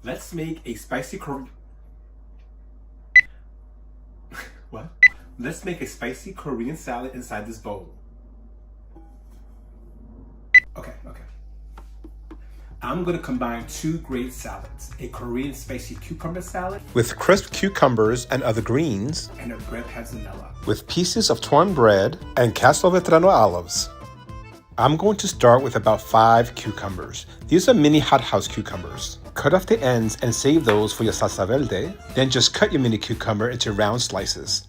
Let's make a spicy what? Let's make a spicy Korean salad inside this bowl. Okay. I'm gonna combine two great salads, a Korean spicy cucumber salad with crisp cucumbers and other greens, and a bread panzanella with pieces of torn bread and castelvetrano olives. I'm going to start with about 5 cucumbers. These are mini hothouse cucumbers. Cut off the ends and save those for your salsa verde. Then just cut your mini cucumber into round slices.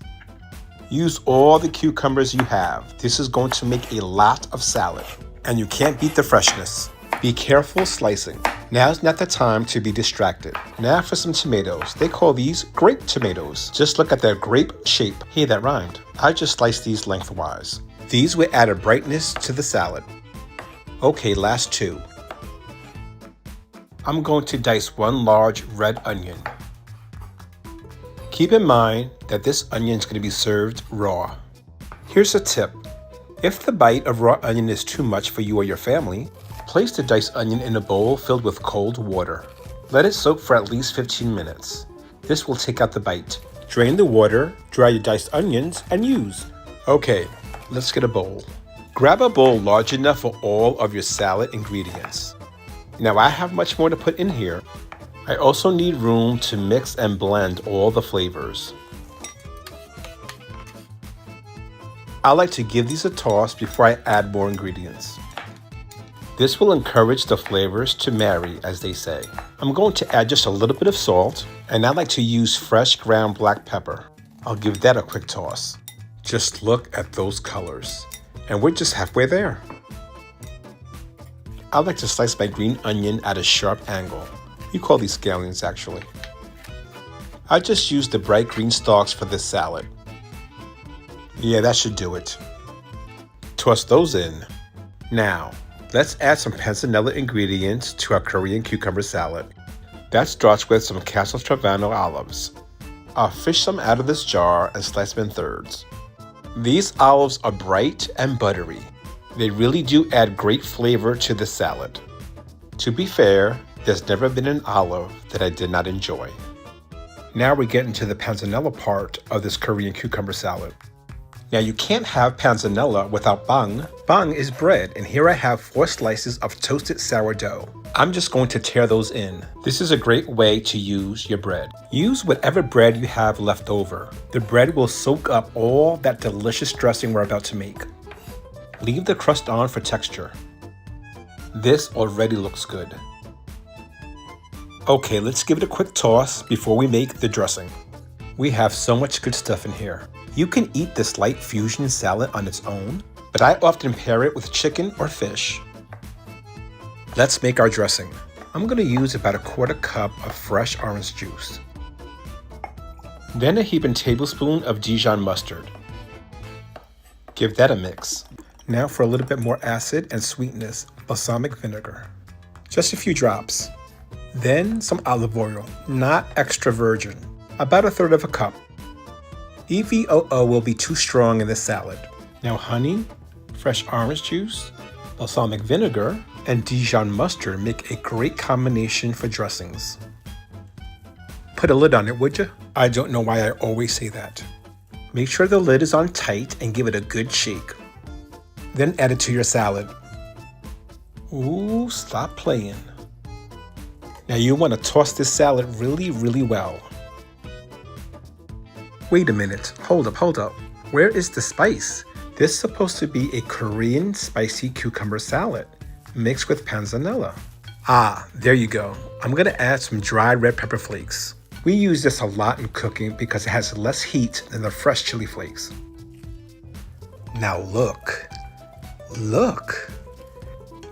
Use all the cucumbers you have. This is going to make a lot of salad, and you can't beat the freshness. Be careful slicing. Now's not the time to be distracted. Now for some tomatoes. They call these grape tomatoes. Just look at their grape shape. Hey, that rhymed. I just sliced these lengthwise. These will add a brightness to the salad. Okay, last 2. I'm going to dice 1 large red onion. Keep in mind that this onion is going to be served raw. Here's a tip. If the bite of raw onion is too much for you or your family, place the diced onion in a bowl filled with cold water. Let it soak for at least 15 minutes. This will take out the bite. Drain the water, dry your diced onions, and use. Okay, let's get a bowl. Grab a bowl large enough for all of your salad ingredients. Now I have much more to put in here. I also need room to mix and blend all the flavors. I like to give these a toss before I add more ingredients. This will encourage the flavors to marry, as they say. I'm going to add just a little bit of salt, and I like to use fresh ground black pepper. I'll give that a quick toss. Just look at those colors. And we're just halfway there. I like to slice my green onion at a sharp angle. We call these scallions actually. I just used the bright green stalks for this salad. Yeah, that should do it. Toss those in. Now, let's add some panzanella ingredients to our Korean cucumber salad. That starts with some castelvetrano olives. I'll fish some out of this jar and slice them in thirds. These olives are bright and buttery. They really do add great flavor to the salad. To be fair, there's never been an olive that I did not enjoy. Now we're getting to the panzanella part of this Korean cucumber salad. Now you can't have panzanella without bang. Bang is bread, and here I have 4 slices of toasted sourdough. I'm just going to tear those in. This is a great way to use your bread. Use whatever bread you have left over. The bread will soak up all that delicious dressing we're about to make. Leave the crust on for texture. This already looks good. Okay, let's give it a quick toss before we make the dressing. We have so much good stuff in here. You can eat this light fusion salad on its own, but I often pair it with chicken or fish. Let's make our dressing. I'm going to use about a 1/4 cup of fresh orange juice. Then a heaping tablespoon of Dijon mustard. Give that a mix. Now for a little bit more acid and sweetness, balsamic vinegar. Just a few drops. Then some olive oil, not extra virgin, about 1/3 cup. EVOO will be too strong in this salad. Now honey, fresh orange juice, balsamic vinegar, and Dijon mustard make a great combination for dressings. Put a lid on it, would you? I don't know why I always say that. Make sure the lid is on tight and give it a good shake. Then add it to your salad. Ooh, stop playing. Now you want to toss this salad really well. Wait a minute, hold up. Where is the spice? This is supposed to be a Korean spicy cucumber salad mixed with panzanella. Ah, there you go. I'm gonna add some dried red pepper flakes. We use this a lot in cooking because it has less heat than the fresh chili flakes. Now look.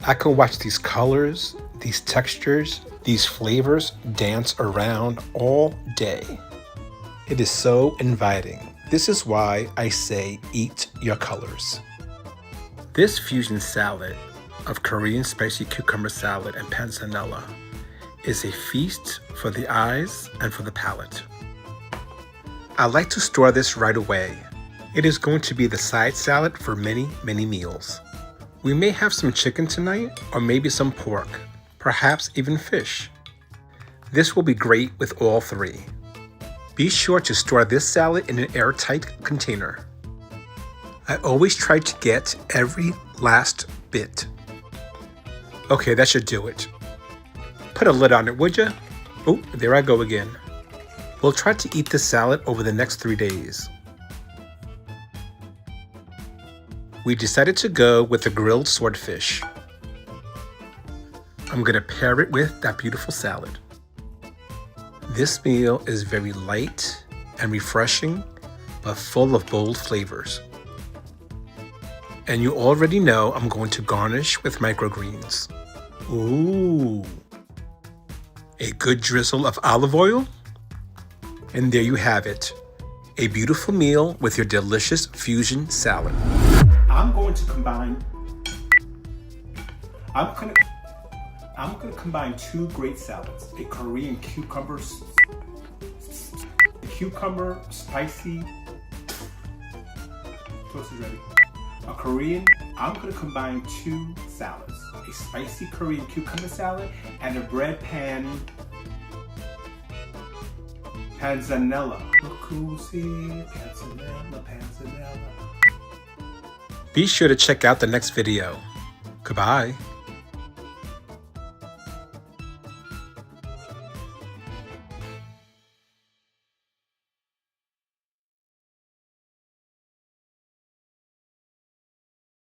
I can watch these colors, these textures, these flavors dance around all day. It is so inviting. This is why I say eat your colors. This fusion salad of Korean spicy cucumber salad and panzanella is a feast for the eyes and for the palate. I like to store this right away. It is going to be the side salad for many meals. We may have some chicken tonight or maybe some pork, perhaps even fish. This will be great with all three. Be sure to store this salad in an airtight container. I always try to get every last bit. Okay, that should do it. Put a lid on it, would ya? Oh, there I go again. We'll try to eat this salad over the next 3 days. We decided to go with the grilled swordfish. I'm gonna pair it with that beautiful salad. This meal is very light and refreshing, but full of bold flavors. And you already know I'm going to garnish with microgreens. Ooh! A good drizzle of olive oil. And there you have it. A beautiful meal with your delicious fusion salad. I'm going to combine two great salads. A Korean cucumber spicy toast is ready. I'm going to combine two salads. A spicy Korean cucumber salad and a bread panzanella. Look who's here, panzanella. Be sure to check out the next video. Goodbye.